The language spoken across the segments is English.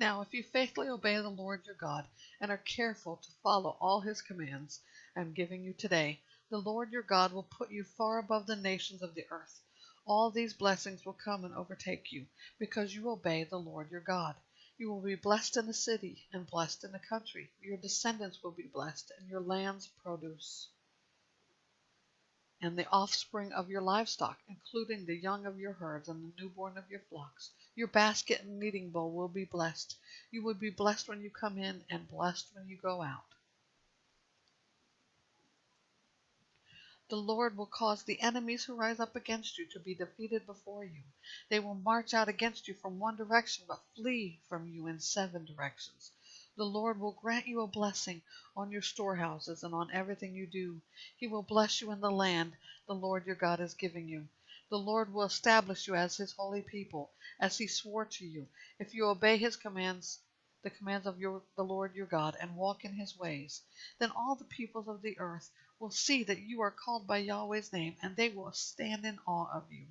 Now, if you faithfully obey the Lord your God and are careful to follow all his commands I am giving you today, the Lord your God will put you far above the nations of the earth. All these blessings will come and overtake you because you obey the Lord your God. You will be blessed in the city and blessed in the country. Your descendants will be blessed, and your land's produce, and the offspring of your livestock, including the young of your herds and the newborn of your flocks. Your basket and kneading bowl will be blessed. You will be blessed when you come in and blessed when you go out. The Lord will cause the enemies who rise up against you to be defeated before you. They will march out against you from one direction, but flee from you in 7 directions. The Lord will grant you a blessing on your storehouses and on everything you do. He will bless you in the land the Lord your God is giving you. The Lord will establish you as his holy people, as he swore to you, if you obey his commands, the commands of the Lord your God, and walk in his ways. Then all the peoples of the earth will see that you are called by Yahweh's name, and they will stand in awe of you.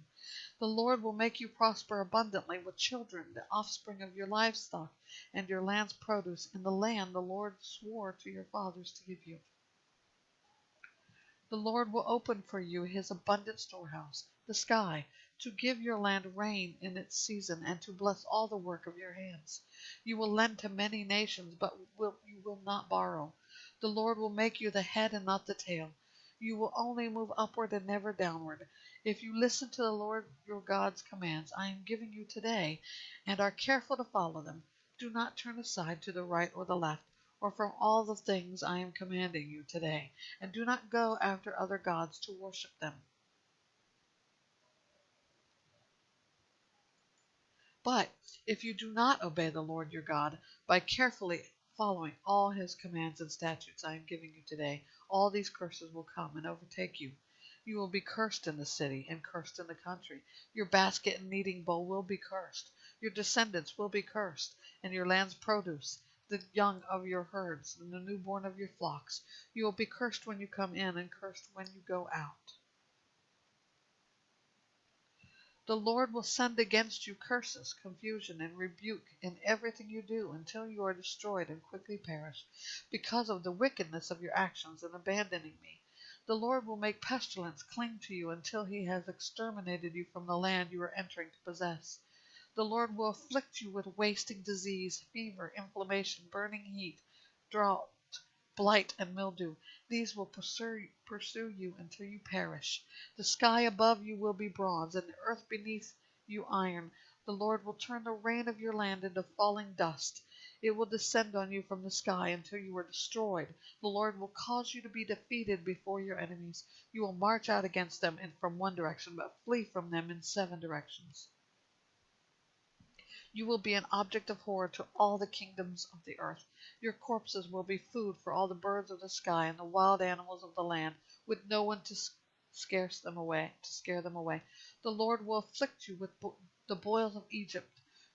The Lord will make you prosper abundantly with children, the offspring of your livestock, and your land's produce in the land the Lord swore to your fathers to give you. The Lord will open for you his abundant storehouse, the sky, to give your land rain in its season, and to bless all the work of your hands. You will lend to many nations, but you will not borrow. The Lord will make you the head and not the tail. You will only move upward and never downward. If you listen to the Lord your God's commands I am giving you today, and are careful to follow them, do not turn aside to the right or the left, or from all the things I am commanding you today, and do not go after other gods to worship them. But if you do not obey the Lord your God by carefully following all his commands and statutes I am giving you today, all these curses will come and overtake you. You will be cursed in the city and cursed in the country. Your basket and kneading bowl will be cursed. Your descendants will be cursed, and your land's produce, the young of your herds, and the newborn of your flocks. You will be cursed when you come in, and cursed when you go out. The Lord will send against you curses, confusion, and rebuke in everything you do until you are destroyed and quickly perish, because of the wickedness of your actions in abandoning me. The Lord will make pestilence cling to you until he has exterminated you from the land you are entering to possess. The Lord will afflict you with wasting disease, fever, inflammation, burning heat, drought, blight, and mildew. These will pursue you until you perish. The sky above you will be bronze, and the earth beneath you iron. The Lord will turn the rain of your land into falling dust. It will descend on you from the sky until you are destroyed. The Lord will cause you to be defeated before your enemies. You will march out against them from one direction, but flee from them in 7 directions. You will be an object of horror to all the kingdoms of the earth. Your corpses will be food for all the birds of the sky and the wild animals of the land, with no one to scare them away. The Lord will afflict you with the boils of Egypt,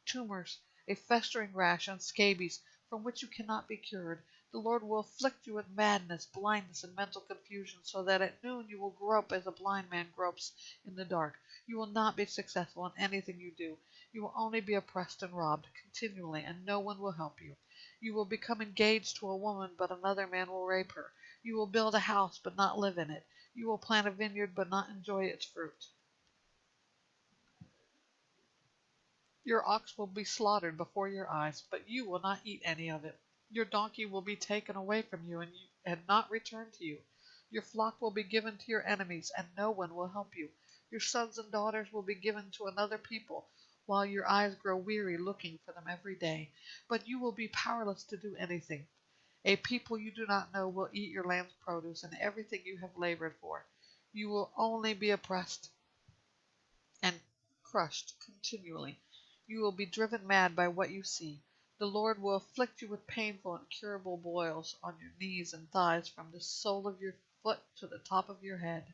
tumors, a festering rash, and scabies, from which you cannot be cured. The Lord will afflict you with madness, blindness, and mental confusion, so that at noon you will grope as a blind man gropes in the dark. You will not be successful in anything you do. You will only be oppressed and robbed continually, and no one will help you. You will become engaged to a woman, but another man will rape her. You will build a house, but not live in it. You will plant a vineyard, but not enjoy its fruit. Your ox will be slaughtered before your eyes, but you will not eat any of it. Your donkey will be taken away from you and not returned to you. Your flock will be given to your enemies, and no one will help you. Your sons and daughters will be given to another people, while your eyes grow weary looking for them every day. But you will be powerless to do anything. A people you do not know will eat your land's produce and everything you have labored for. You will only be oppressed and crushed continually. You will be driven mad by what you see. The Lord will afflict you with painful and incurable boils on your knees and thighs from the sole of your foot to the top of your head.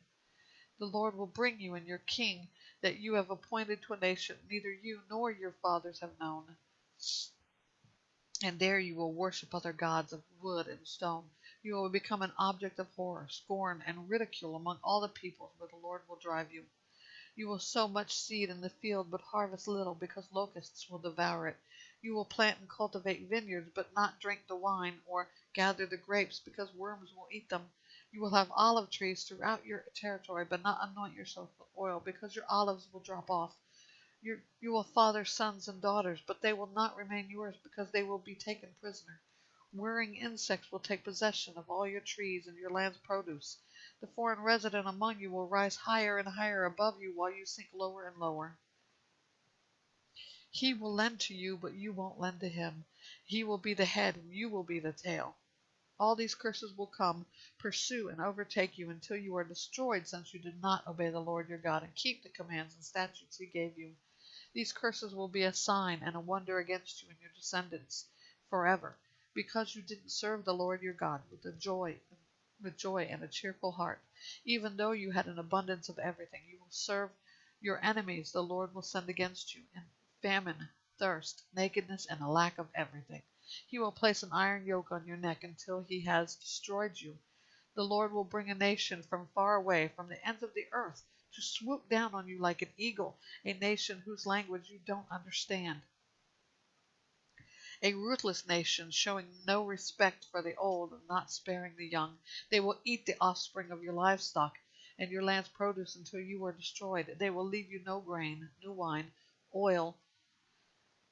The Lord will bring you and your king that you have appointed to a nation neither you nor your fathers have known. And there you will worship other gods of wood and stone. You will become an object of horror, scorn, and ridicule among all the peoples where the Lord will drive you. You will sow much seed in the field, but harvest little, because locusts will devour it. You will plant and cultivate vineyards, but not drink the wine, or gather the grapes, because worms will eat them. You will have olive trees throughout your territory, but not anoint yourself with oil, because your olives will drop off. You will father sons and daughters, but they will not remain yours, because they will be taken prisoner. Whirring insects will take possession of all your trees and your land's produce. The foreign resident among you will rise higher and higher above you, while you sink lower and lower. He will lend to you, but you won't lend to him. He will be the head, and you will be the tail. All these curses will come, pursue, and overtake you until you are destroyed, since you did not obey the Lord your God and keep the commands and statutes he gave you. These curses will be a sign and a wonder against you and your descendants forever, because you didn't serve the Lord your God with joy and a cheerful heart. Even though you had an abundance of everything, you will serve your enemies the Lord will send against you, in famine, thirst, nakedness, and a lack of everything. He will place an iron yoke on your neck until he has destroyed you. The Lord will bring a nation from far away, from the ends of the earth, to swoop down on you like an eagle, a nation whose language you don't understand. A ruthless nation, showing no respect for the old and not sparing the young. They will eat the offspring of your livestock and your land's produce until you are destroyed. They will leave you no grain, new wine, oil,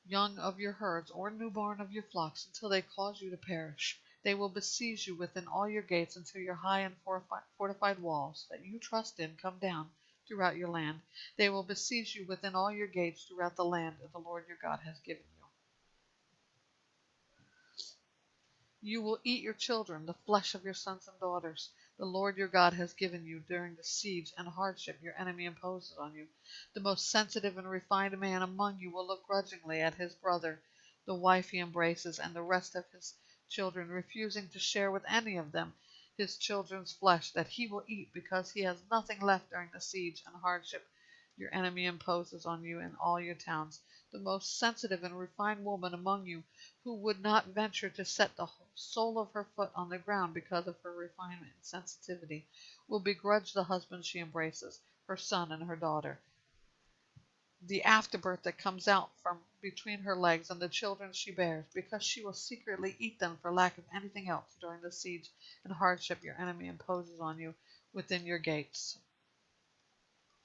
young of your herds, or newborn of your flocks, until they cause you to perish. They will besiege you within all your gates until your high and fortified walls that you trust in come down throughout your land. They will besiege you within all your gates throughout the land that the Lord your God has given you. You will eat your children, the flesh of your sons and daughters, the Lord your God has given you during the siege and hardship your enemy imposes on you. The most sensitive and refined man among you will look grudgingly at his brother, the wife he embraces, and the rest of his children, refusing to share with any of them his children's flesh that he will eat, because he has nothing left during the siege and hardship your enemy imposes on you in all your towns. The most sensitive and refined woman among you, who would not venture to set the sole of her foot on the ground because of her refinement and sensitivity, will begrudge the husband she embraces, her son and her daughter, the afterbirth that comes out from between her legs, and the children she bears, because she will secretly eat them for lack of anything else during the siege and hardship your enemy imposes on you within your gates.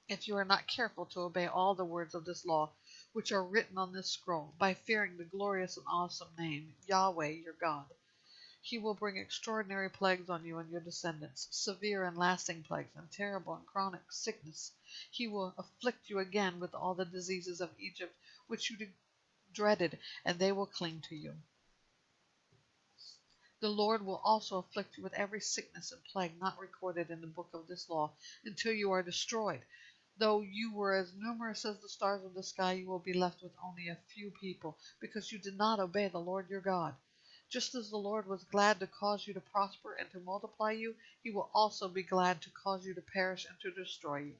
If you are not careful to obey all the words of this law, which are written on this scroll, by fearing the glorious and awesome name, Yahweh your God, he will bring extraordinary plagues on you and your descendants, severe and lasting plagues, and terrible and chronic sickness. He will afflict you again with all the diseases of Egypt, which you dreaded, and they will cling to you. The Lord will also afflict you with every sickness and plague not recorded in the book of this law, until you are destroyed. Though you were as numerous as the stars of the sky, you will be left with only a few people, because you did not obey the Lord your God. Just as the Lord was glad to cause you to prosper and to multiply you, he will also be glad to cause you to perish and to destroy you.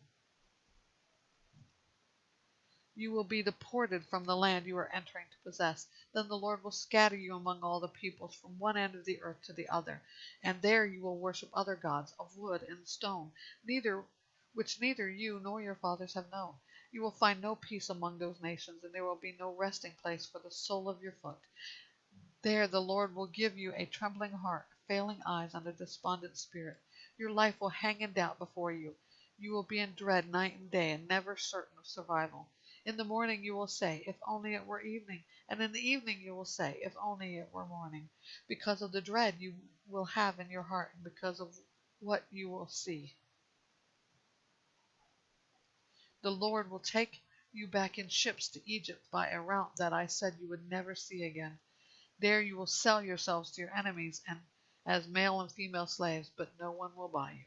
You will be deported from the land you are entering to possess. Then the Lord will scatter you among all the peoples, from one end of the earth to the other, and there you will worship other gods of wood and stone, which neither you nor your fathers have known. You will find no peace among those nations, and there will be no resting place for the sole of your foot. There the Lord will give you a trembling heart, failing eyes, and a despondent spirit. Your life will hang in doubt before you. You will be in dread night and day, and never certain of survival. In the morning you will say, "If only it were evening," and in the evening you will say, "If only it were morning," because of the dread you will have in your heart, and because of what you will see. The Lord will take you back in ships to Egypt by a route that I said you would never see again. There you will sell yourselves to your enemies and as male and female slaves, but no one will buy you.